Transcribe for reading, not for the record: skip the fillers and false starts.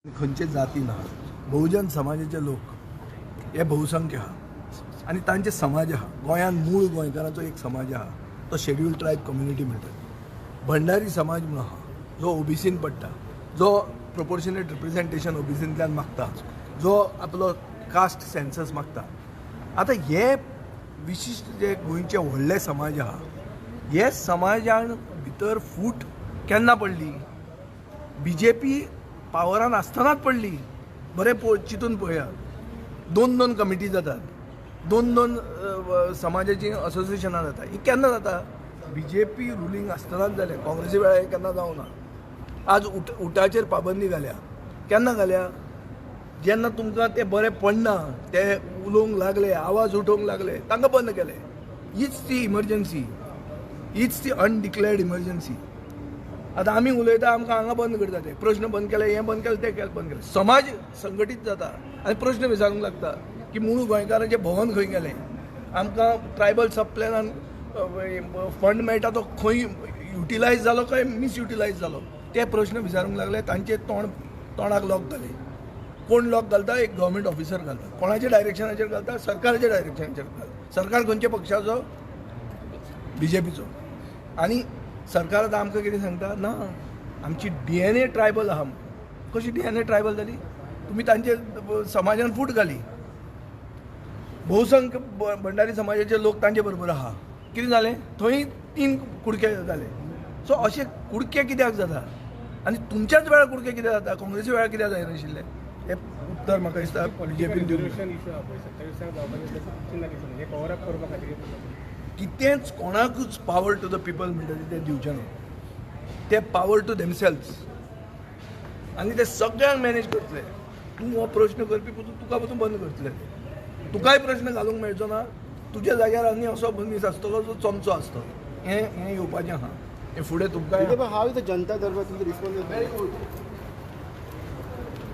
खंयचे जाती ना बहुजन समाजाचे लोक हे बहुसंख्य आहा आणि तांचे समाज आहा गोंयान मूळ गोंयकारांचो एक समाज आहा तो शेड्यूल ट्रायब कम्युनिटी म्हणटात. भंडारी समाज म्हणून आहा जो ओबीसीन पडटा, जो प्रोपोर्शनेट रिप्रेझेंटेशन ओबीसींतल्यान मागता, जो आपलो कास्ट सेन्सस मागता. आतां हे विशिश्ट जे गोंयचे व्हडले समाज आहा हे समाजान भितर फूट केन्ना पडली? बीजेपी पावरान आसतनाच पडली. बरें चिंतून पळया, दोन दोन कमिटी जातात, दोन दोन समाजाची असोसिएशनां जाता. ही केन्ना जाता? बीजेपी रुलींग आसतनाच जालें. काँग्रेसी वेळार हे केन्ना जावं ना. आज उठाचेर पाबंदी घाल्या. केन्ना घाल्या? जेन्ना तुमकां ते बरें पडना, ते उलोवंक लागले, आवाज उठोवंक लागले, तांकां बंद केले. हीच ती इमर्जन्सी, हीच ती अनडिक्लेअर्ड इमर्जन्सी. आतां आमी उलयता, आमकां हांगा बंद करता, ते प्रश्न बंद केले, हें बंद केलें, तें बंद केलें. समाज संघटीत जाता आनी प्रश्न विचारूंक लागता की मूळ गोंयकारांचें भवन खंय गेलें, आमकां ट्रायबल सब प्लॅनान फंड मेळटा तो खंय युटिलायज जालो काय मिसयुटिलायज जालो, ते प्रश्न विचारूंक लागले. तांचे तोंडाक लॉक घाले. कोण लॉक घालता? एक गव्हर्मेंट ऑफिसर घालता. कोणाच्या डायरेक्शनाचेर घालता? सरकाराच्या डायरेक्शनाचेर घालता. सरकार खंयच्या पक्षाचो? बीजेपीचो. आनी सरकार आतां आमकां कितें सांगता? ना, आमची DNA ट्रायबल आहा. कशी DNA ट्रायबल जाली? तुमी तांचे समाजान फूट घाली. बहुसंख्य भंडारी समाजाचे लोक तांचे बरोबर आहा. कितें जालें? थंय 3 कुडके जाले. सो अशे कुडके कित्याक जाता? आनी तुमच्याच वेळार कुडके कित्याक जाता? काँग्रेसी वेळार कित्याक जायनाशिल्ले? हे उत्तर म्हाका दिसता बीजेपीन दिवंक. कितेंच कोणाकूच पावर टू द पीपल म्हणटा ते दिवचे ना. ते पावर टू देमसेल्व्स. आनी ते सगळ्यांक मॅनेज करतले. तूं हो प्रश्न करपी पसून तुका पसून बंद करतले. तुकाय प्रश्न घालूंक मेळचो ना. तुज्या जाग्यार आनी असो मनीस आसतलो जो चमचो आसतलो. हें येवपाचें आहा. हें फुडें तुमकां हांव जनता दरबार तुमचो रिस्पॉन्स. Very good.